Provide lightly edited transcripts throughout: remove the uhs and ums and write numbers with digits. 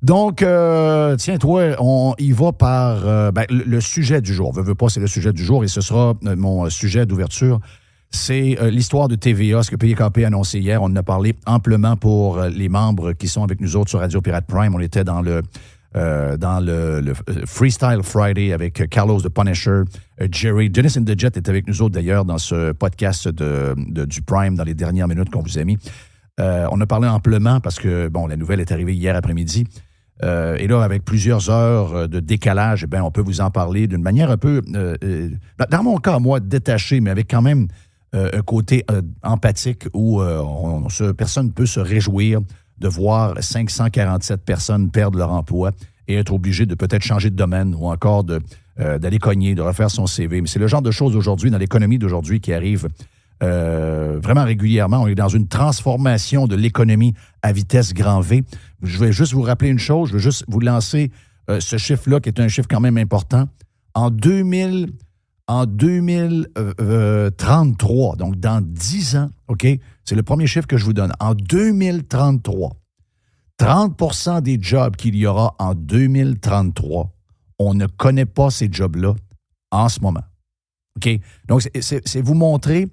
Donc, tiens, toi, on y va par le sujet du jour. Veux pas, c'est le sujet du jour et ce sera mon sujet d'ouverture. C'est l'histoire de TVA, ce que PKP a annoncé hier. On en a parlé amplement pour les membres qui sont avec nous autres sur Radio Pirate Prime. On était dans le Freestyle Friday avec Carlos the Punisher, Jerry. Dennis and the Jet est avec nous autres d'ailleurs dans ce podcast du Prime dans les dernières minutes qu'on vous a mis. On a parlé amplement parce que, bon, la nouvelle est arrivée hier après-midi. Et là, avec plusieurs heures de décalage, on peut vous en parler d'une manière un peu, dans mon cas, moi, détaché, mais avec quand même un côté empathique où personne ne peut se réjouir de voir 547 personnes perdre leur emploi et être obligé de peut-être changer de domaine ou encore d'aller cogner, de refaire son CV. Mais c'est le genre de choses aujourd'hui, dans l'économie d'aujourd'hui, qui arrive vraiment régulièrement. On est dans une transformation de l'économie à vitesse grand V. Je vais juste vous rappeler une chose, je vais juste vous lancer ce chiffre-là, qui est un chiffre quand même important. En 2033, donc dans 10 ans, OK, c'est le premier chiffre que je vous donne. En 2033, 30% des jobs qu'il y aura en 2033, on ne connaît pas ces jobs-là en ce moment. OK? Donc, c'est vous montrer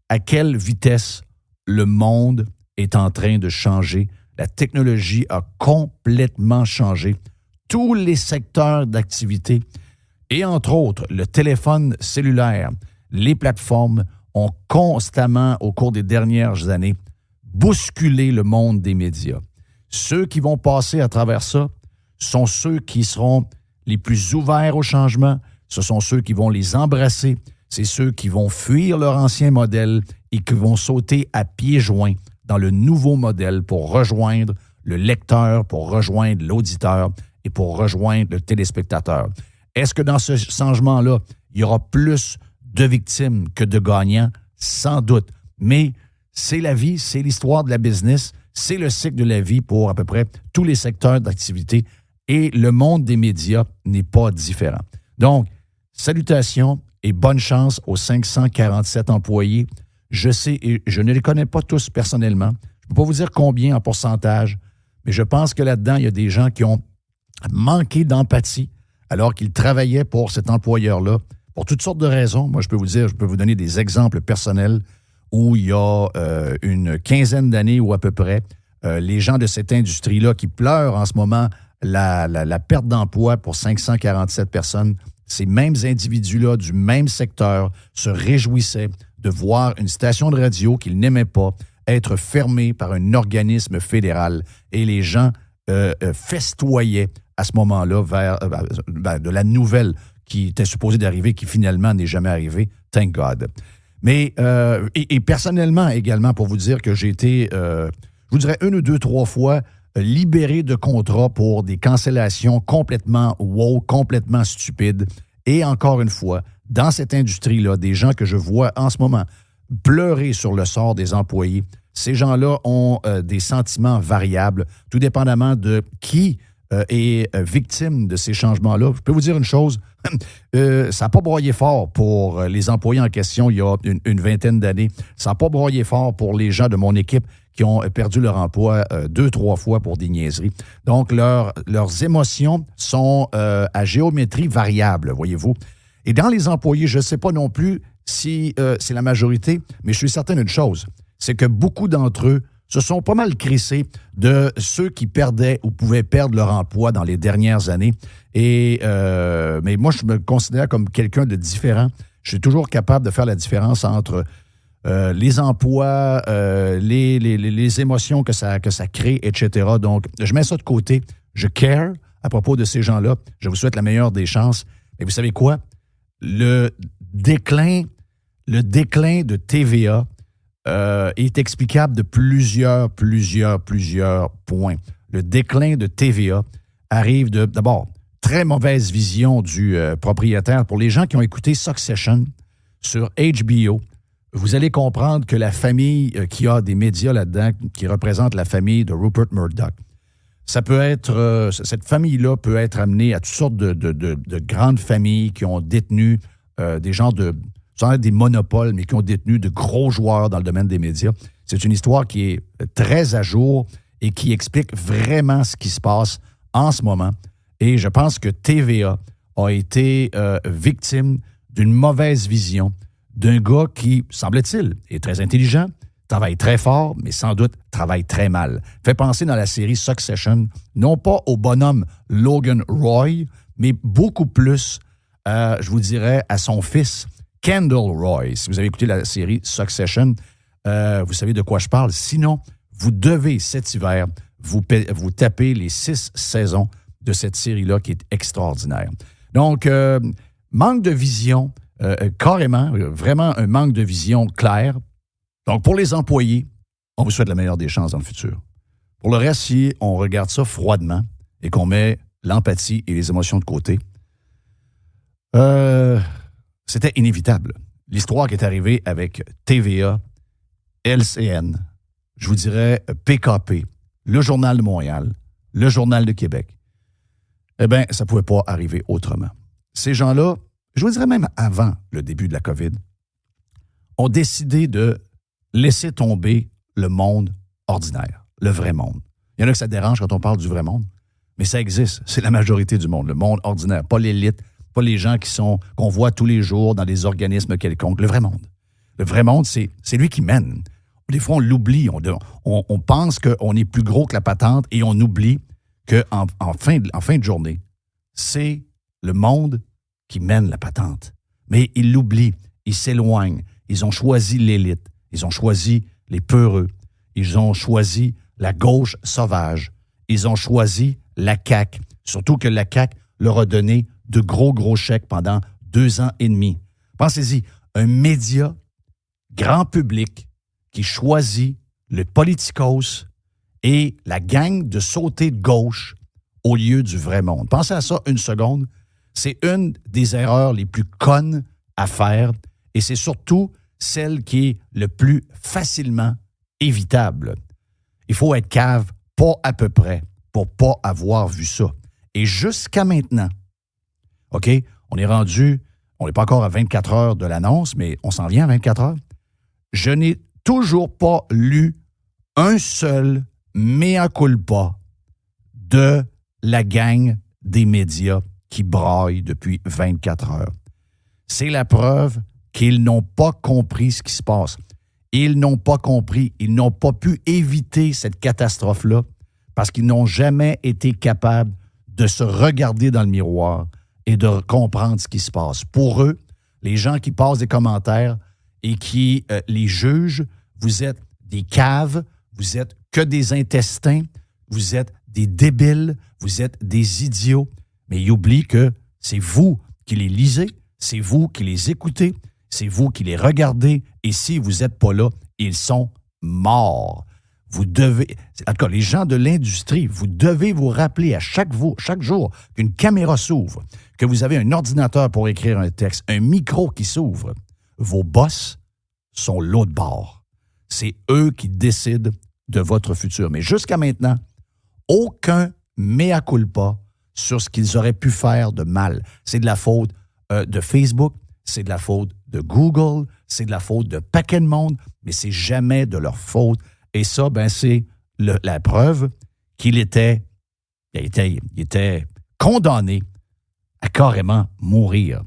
à quelle vitesse le monde est en train de changer. La technologie a complètement changé. Tous les secteurs d'activité, et entre autres, le téléphone cellulaire, les plateformes ont constamment, au cours des dernières années, bousculé le monde des médias. Ceux qui vont passer à travers ça sont ceux qui seront les plus ouverts au changement. Ce sont ceux qui vont les embrasser. C'est ceux qui vont fuir leur ancien modèle et qui vont sauter à pieds joints dans le nouveau modèle pour rejoindre le lecteur, pour rejoindre l'auditeur et pour rejoindre le téléspectateur. Est-ce que dans ce changement-là, il y aura plus de victimes que de gagnants? Sans doute. Mais c'est la vie, c'est l'histoire de la business, c'est le cycle de la vie pour à peu près tous les secteurs d'activité et le monde des médias n'est pas différent. Donc, salutations et bonne chance aux 547 employés. Je sais, et je ne les connais pas tous personnellement. Je ne peux pas vous dire combien en pourcentage, mais je pense que là-dedans, il y a des gens qui ont manqué d'empathie alors qu'ils travaillaient pour cet employeur-là, pour toutes sortes de raisons. Moi, je peux vous donner des exemples personnels où il y a une quinzaine d'années ou à peu près, les gens de cette industrie-là qui pleurent en ce moment la perte d'emploi pour 547 personnes, ces mêmes individus-là du même secteur se réjouissaient de voir une station de radio qu'ils n'aimaient pas être fermée par un organisme fédéral. Et les gens festoyaient à ce moment-là vers de la nouvelle qui était supposée d'arriver, qui finalement n'est jamais arrivée. Thank God. Mais, et personnellement également, pour vous dire que j'ai été, je vous dirais 1 ou 2, 3 fois, libéré de contrats pour des cancellations complètement woke, complètement stupides. Et encore une fois, dans cette industrie-là, des gens que je vois en ce moment pleurer sur le sort des employés, ces gens-là ont des sentiments variables, tout dépendamment de qui est victime de ces changements-là. Je peux vous dire une chose, ça n'a pas broyé fort pour les employés en question il y a une vingtaine d'années. Ça n'a pas broyé fort pour les gens de mon équipe qui ont perdu leur emploi 2, 3 fois pour des niaiseries. Donc, leurs émotions sont à géométrie variable, voyez-vous. Et dans les employés, je ne sais pas non plus si c'est la majorité, mais je suis certain d'une chose, c'est que beaucoup d'entre eux se sont pas mal crissés de ceux qui perdaient ou pouvaient perdre leur emploi dans les dernières années. Mais moi, je me considère comme quelqu'un de différent. Je suis toujours capable de faire la différence entre les emplois, les émotions que ça crée, etc. Donc, je mets ça de côté. Je care à propos de ces gens-là. Je vous souhaite la meilleure des chances. Mais vous savez quoi? Le déclin de TVA est explicable de plusieurs points. Le déclin de TVA arrive d'abord, très mauvaise vision du propriétaire. Pour les gens qui ont écouté Succession sur HBO, vous allez comprendre que la famille qui a des médias là-dedans, qui représente la famille de Rupert Murdoch, ça peut être, cette famille-là peut être amenée à toutes sortes de grandes familles qui ont détenu des gens sans être des monopoles, mais qui ont détenu de gros joueurs dans le domaine des médias. C'est une histoire qui est très à jour et qui explique vraiment ce qui se passe en ce moment. Et je pense que TVA a été victime d'une mauvaise vision d'un gars qui, semble-t-il, est très intelligent, travaille très fort, mais sans doute travaille très mal. Fait penser dans la série Succession, non pas au bonhomme Logan Roy, mais beaucoup plus, je vous dirais, à son fils, Kendall Roy. Si vous avez écouté la série Succession, vous savez de quoi je parle. Sinon, vous devez, cet hiver, vous taper les 6 saisons de cette série-là qui est extraordinaire. Donc, manque de vision, carrément, vraiment un manque de vision claire. Donc, pour les employés, on vous souhaite la meilleure des chances dans le futur. Pour le reste, si on regarde ça froidement et qu'on met l'empathie et les émotions de côté, c'était inévitable. L'histoire qui est arrivée avec TVA, LCN, je vous dirais PKP, le Journal de Montréal, le Journal de Québec, eh bien, ça ne pouvait pas arriver autrement. Ces gens-là, je vous dirais même avant le début de la COVID, ont décidé de laisser tomber le monde ordinaire, le vrai monde. Il y en a que ça dérange quand on parle du vrai monde, mais ça existe. C'est la majorité du monde, le monde ordinaire, pas l'élite, pas les gens qu'on voit tous les jours dans des organismes quelconques. Le vrai monde. Le vrai monde, c'est lui qui mène. Des fois, on l'oublie. On pense qu'on est plus gros que la patente et on oublie qu'en fin de journée, c'est le monde qui mène la patente. Mais ils l'oublient. Ils s'éloignent. Ils ont choisi l'élite. Ils ont choisi les peureux. Ils ont choisi la gauche sauvage. Ils ont choisi la CAQ. Surtout que la CAQ leur a donné de gros chèques pendant 2 ans et demi. Pensez-y, un média grand public qui choisit le politicos et la gang de sauter de gauche au lieu du vrai monde. Pensez à ça une seconde. C'est une des erreurs les plus connes à faire et c'est surtout celle qui est le plus facilement évitable. Il faut être cave, pas à peu près, pour pas avoir vu ça. Et jusqu'à maintenant, OK, on n'est pas encore à 24 heures de l'annonce, mais on s'en vient à 24 heures. Je n'ai toujours pas lu un seul mea culpa de la gang des médias qui braillent depuis 24 heures. C'est la preuve qu'ils n'ont pas compris ce qui se passe. Ils n'ont pas compris, ils n'ont pas pu éviter cette catastrophe-là parce qu'ils n'ont jamais été capables de se regarder dans le miroir et de comprendre ce qui se passe. Pour eux, les gens qui passent des commentaires et qui les jugent, vous êtes des caves, vous êtes que des intestins, vous êtes des débiles, vous êtes des idiots. Mais ils oublient que c'est vous qui les lisez, c'est vous qui les écoutez, c'est vous qui les regardez, et si vous n'êtes pas là, ils sont morts. Vous devez, en tout cas, les gens de l'industrie, vous devez vous rappeler à chaque jour qu'une caméra s'ouvre, que vous avez un ordinateur pour écrire un texte, un micro qui s'ouvre. Vos boss sont l'autre bord. C'est eux qui décident de votre futur. Mais jusqu'à maintenant, aucun mea culpa sur ce qu'ils auraient pu faire de mal. C'est de la faute de Facebook, c'est de la faute de Google, c'est de la faute de paquet de monde, mais c'est jamais de leur faute. Et ça, c'est la preuve qu'il était condamné à carrément mourir.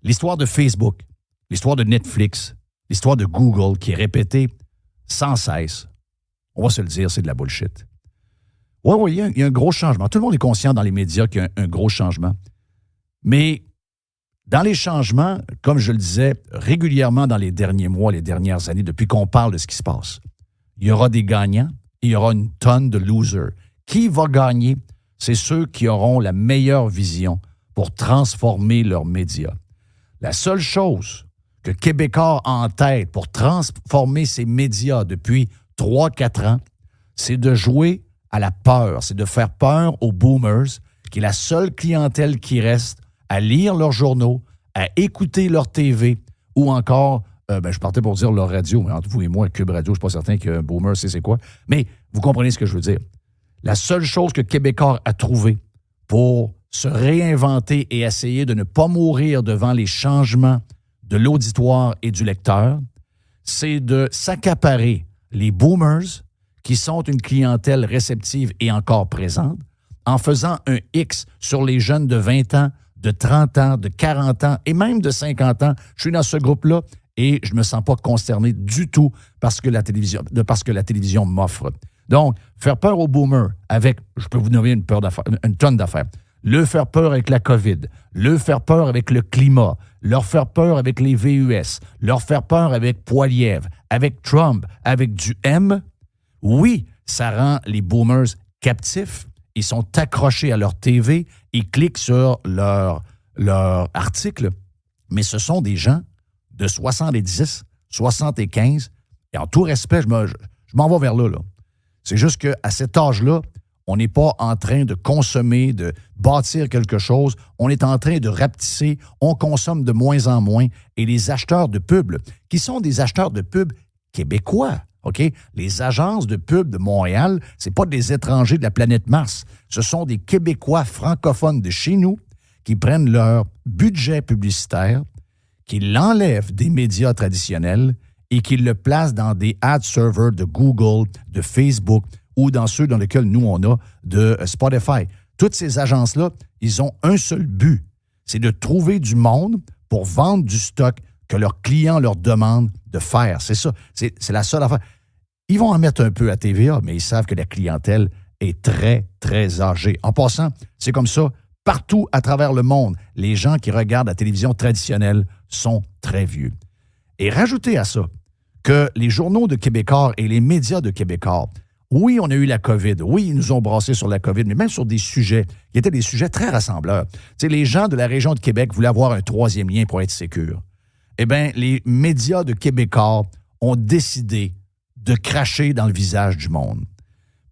L'histoire de Facebook, l'histoire de Netflix, l'histoire de Google qui est répétée sans cesse, on va se le dire, c'est de la bullshit. Oui, il y a un gros changement. Tout le monde est conscient dans les médias qu'il y a un gros changement. Mais dans les changements, comme je le disais régulièrement dans les derniers mois, les dernières années, depuis qu'on parle de ce qui se passe, il y aura des gagnants et il y aura une tonne de losers. Qui va gagner? C'est ceux qui auront la meilleure vision pour transformer leurs médias. La seule chose que Québécois a en tête pour transformer ses médias depuis 3-4 ans, c'est de jouer à la peur, c'est de faire peur aux boomers, qui est la seule clientèle qui reste à lire leurs journaux, à écouter leur TV ou encore, je partais pour dire leur radio, mais entre vous et moi, Cube Radio, je ne suis pas certain qu'un boomer sait c'est quoi, mais vous comprenez ce que je veux dire. La seule chose que Québécois a trouvé pour se réinventer et essayer de ne pas mourir devant les changements de l'auditoire et du lecteur, c'est de s'accaparer les boomers, qui sont une clientèle réceptive et encore présente, en faisant un X sur les jeunes de 20 ans, de 30 ans, de 40 ans et même de 50 ans. Je suis dans ce groupe-là et je ne me sens pas concerné du tout parce que la télévision m'offre. Donc, faire peur aux boomers avec, je peux vous nommer une tonne d'affaires. Le faire peur avec la COVID, le faire peur avec le climat, leur faire peur avec les VUS, leur faire peur avec Poilievre, avec Trump, avec du M. Oui, ça rend les boomers captifs. Ils sont accrochés à leur TV, ils cliquent sur leur article, mais ce sont des gens de 70, 75, et en tout respect, je m'en vais vers là. C'est juste qu'à cet âge-là, on n'est pas en train de consommer, de bâtir quelque chose. On est en train de rapetisser. On consomme de moins en moins. Et les acheteurs de pub, qui sont des acheteurs de pub québécois, OK? Les agences de pub de Montréal, ce n'est pas des étrangers de la planète Mars. Ce sont des Québécois francophones de chez nous qui prennent leur budget publicitaire, qui l'enlèvent des médias traditionnels et qui le placent dans des ad servers de Google, de Facebook, ou dans ceux dans lesquels nous, on a de Spotify. Toutes ces agences-là, ils ont un seul but, c'est de trouver du monde pour vendre du stock que leurs clients leur demandent de faire. C'est ça, c'est la seule affaire. Ils vont en mettre un peu à TVA, mais ils savent que la clientèle est très, très âgée. En passant, c'est comme ça, partout à travers le monde, les gens qui regardent la télévision traditionnelle sont très vieux. Et rajoutez à ça que les journaux de Québécois et les médias de Québécois, oui, on a eu la COVID. Oui, ils nous ont brassé sur la COVID, mais même sur des sujets qui étaient des sujets très rassembleurs. Tu sais, les gens de la région de Québec voulaient avoir un troisième lien pour être sécure. Eh bien, les médias de Québécois ont décidé de cracher dans le visage du monde.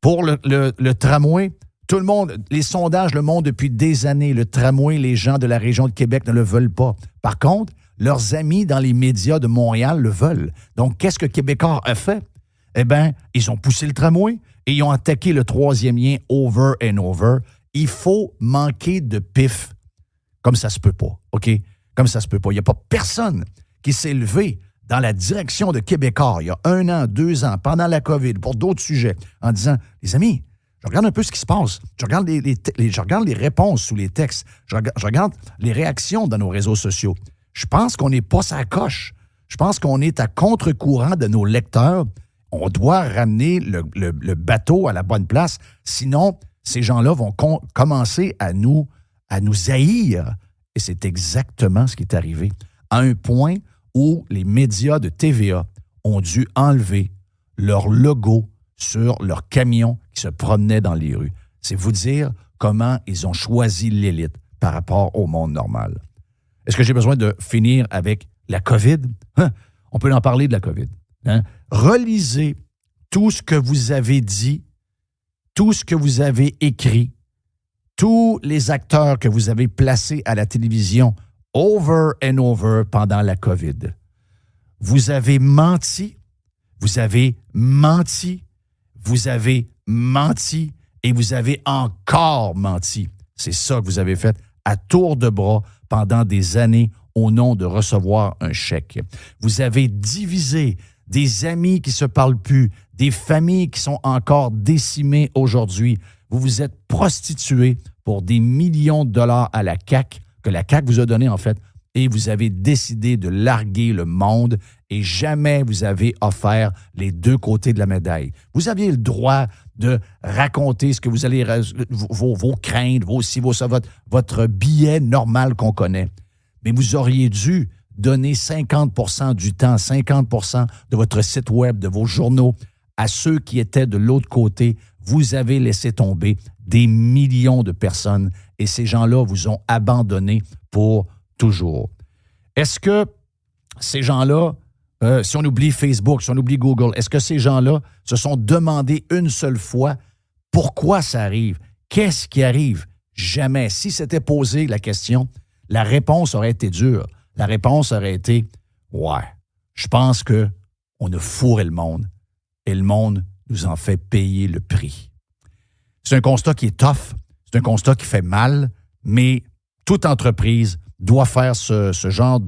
Pour le tramway, tout le monde, les sondages le montrent depuis des années. Le tramway, les gens de la région de Québec ne le veulent pas. Par contre, leurs amis dans les médias de Montréal le veulent. Donc, qu'est-ce que Québécois a fait? Eh bien, ils ont poussé le tramway et ils ont attaqué le troisième lien over and over. Il faut manquer de pif. Comme ça se peut pas, OK? Comme ça se peut pas. Il n'y a pas personne qui s'est levé dans la direction de Québécois il y a 1 an, 2 ans, pendant la COVID, pour d'autres sujets, en disant, les amis, je regarde un peu ce qui se passe. Je regarde je regarde les réponses sous les textes. Je regarde les réactions dans nos réseaux sociaux. Je pense qu'on n'est pas sa coche. Je pense qu'on est à contre-courant de nos lecteurs. On doit ramener le bateau à la bonne place. Sinon, ces gens-là vont commencer à nous haïr. Et c'est exactement ce qui est arrivé. À un point où les médias de TVA ont dû enlever leur logo sur leurs camions qui se promenaient dans les rues. C'est vous dire comment ils ont choisi l'élite par rapport au monde normal. Est-ce que j'ai besoin de finir avec la COVID? On peut en parler de la COVID. Relisez tout ce que vous avez dit, tout ce que vous avez écrit, tous les acteurs que vous avez placés à la télévision over and over pendant la COVID. Vous avez menti, vous avez menti, vous avez menti et vous avez encore menti. C'est ça que vous avez fait à tour de bras pendant des années au nom de recevoir un chèque. Vous avez divisé des amis qui ne se parlent plus, des familles qui sont encore décimées aujourd'hui. Vous vous êtes prostitués pour des millions de dollars à la CAQ, que la CAQ vous a donné en fait, et vous avez décidé de larguer le monde et jamais vous avez offert les deux côtés de la médaille. Vous aviez le droit de raconter ce que vous allez, vos craintes, votre billet normal qu'on connaît. Mais vous auriez dû donner 50% du temps, 50% de votre site web, de vos journaux à ceux qui étaient de l'autre côté. Vous avez laissé tomber des millions de personnes et ces gens-là vous ont abandonné pour toujours. Est-ce que ces gens-là, si on oublie Facebook, si on oublie Google, est-ce que ces gens-là se sont demandé une seule fois pourquoi ça arrive? Qu'est-ce qui arrive? Jamais. Si c'était posé la question, la réponse aurait été dure. La réponse aurait été « Ouais, je pense qu'on a fourré le monde et le monde nous en fait payer le prix. » C'est un constat qui est tough, c'est un constat qui fait mal, mais toute entreprise doit faire ce genre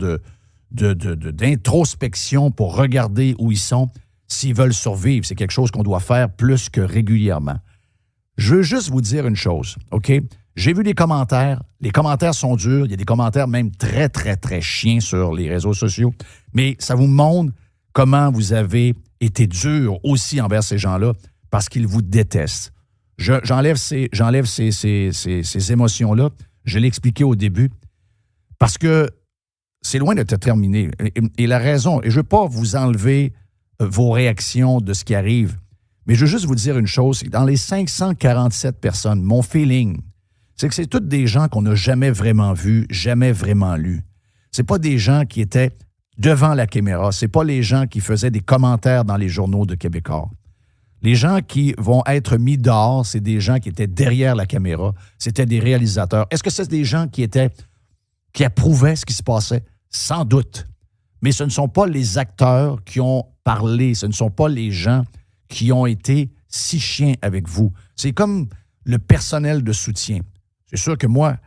d'introspection pour regarder où ils sont s'ils veulent survivre. C'est quelque chose qu'on doit faire plus que régulièrement. Je veux juste vous dire une chose, OK? J'ai vu les commentaires. Les commentaires sont durs. Il y a des commentaires même très, très, très chiens sur les réseaux sociaux. Mais ça vous montre comment vous avez été dur aussi envers ces gens-là parce qu'ils vous détestent. J'enlève ces émotions-là. Je l'ai expliqué au début parce que c'est loin de te terminer. Et la raison, et je ne veux pas vous enlever vos réactions de ce qui arrive, mais je veux juste vous dire une chose, c'est que dans les 547 personnes, mon feeling, c'est que c'est toutes des gens qu'on n'a jamais vraiment vus, jamais vraiment lus. C'est pas des gens qui étaient devant la caméra, c'est pas les gens qui faisaient des commentaires dans les journaux de Québécois. Les gens qui vont être mis dehors, c'est des gens qui étaient derrière la caméra, c'était des réalisateurs. Est-ce que c'est des gens qui approuvaient ce qui se passait? Sans doute. Mais ce ne sont pas les acteurs qui ont parlé, ce ne sont pas les gens qui ont été si chiens avec vous. C'est comme le personnel de soutien. C'est sûr que moi,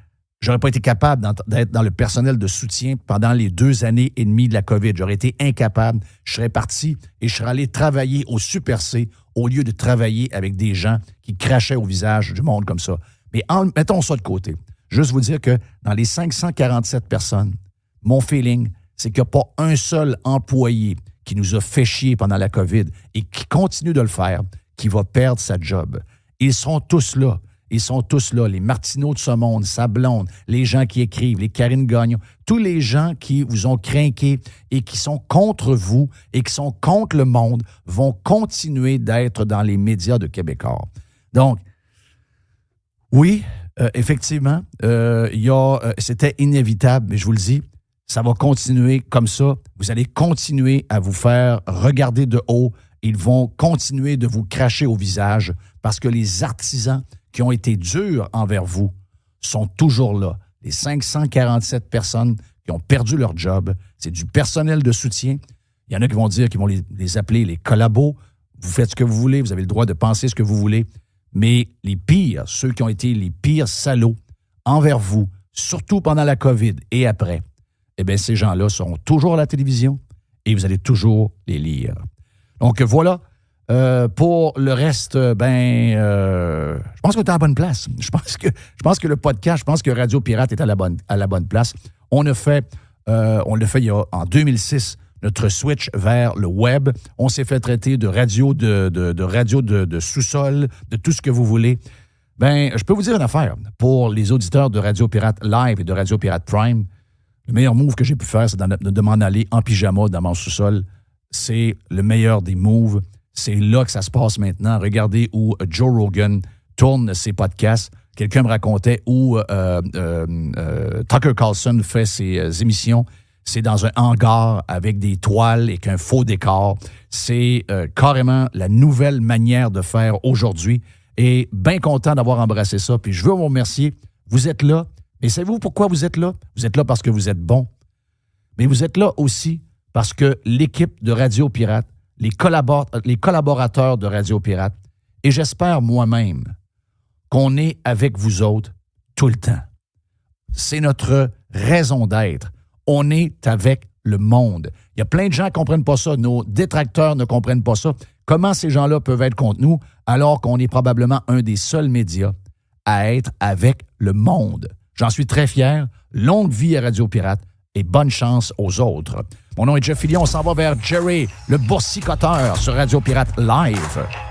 j'aurais pas été capable d'être dans le personnel de soutien pendant les 2 années et demie de la COVID. J'aurais été incapable. Je serais parti et je serais allé travailler au Super C au lieu de travailler avec des gens qui crachaient au visage du monde comme ça. Mais mettons ça de côté. Juste vous dire que dans les 547 personnes, mon feeling, c'est qu'il n'y a pas un seul employé qui nous a fait chier pendant la COVID et qui continue de le faire, qui va perdre sa job. Ils sont tous là. Ils sont tous là. Les Martineau de ce monde, sa blonde, les gens qui écrivent, les Karine Gagnon, tous les gens qui vous ont craqué et qui sont contre vous et qui sont contre le monde vont continuer d'être dans les médias de Québécois. Donc, oui, effectivement, c'était inévitable, mais je vous le dis, ça va continuer comme ça. Vous allez continuer à vous faire regarder de haut. Ils vont continuer de vous cracher au visage parce que les artisans qui ont été durs envers vous sont toujours là. Les 547 personnes qui ont perdu leur job, c'est du personnel de soutien. Il y en a qui vont dire qu'ils vont les appeler les collabos. Vous faites ce que vous voulez, vous avez le droit de penser ce que vous voulez. Mais les pires, ceux qui ont été les pires salauds envers vous, surtout pendant la COVID et après, eh bien, ces gens-là seront toujours à la télévision et vous allez toujours les lire. Donc, voilà. Pour le reste, je pense qu'on est à la bonne place. Je pense que le podcast, je pense que Radio Pirate est à la bonne place. On l'a fait en 2006, notre switch vers le web. On s'est fait traiter de radio de sous-sol, de tout ce que vous voulez. Je peux vous dire une affaire. Pour les auditeurs de Radio Pirate Live et de Radio Pirate Prime, le meilleur move que j'ai pu faire, c'est de m'en aller en pyjama dans mon sous-sol. C'est le meilleur des moves. C'est là que ça se passe maintenant. Regardez où Joe Rogan tourne ses podcasts. Quelqu'un me racontait où Tucker Carlson fait ses émissions. C'est dans un hangar avec des toiles et qu'un faux décor. C'est carrément la nouvelle manière de faire aujourd'hui. Et bien content d'avoir embrassé ça. Puis je veux vous remercier. Vous êtes là. Et savez-vous pourquoi vous êtes là? Vous êtes là parce que vous êtes bon. Mais vous êtes là aussi parce que l'équipe de Radio Pirate, les collaborateurs de Radio Pirate, et j'espère moi-même qu'on est avec vous autres tout le temps. C'est notre raison d'être. On est avec le monde. Il y a plein de gens qui ne comprennent pas ça. Nos détracteurs ne comprennent pas ça. Comment ces gens-là peuvent être contre nous alors qu'on est probablement un des seuls médias à être avec le monde? J'en suis très fier. Longue vie à Radio Pirate et bonne chance aux autres. Mon nom est Jeff Fillion. On s'en va vers Jerry, le boursicoteur sur Radio Pirate Live.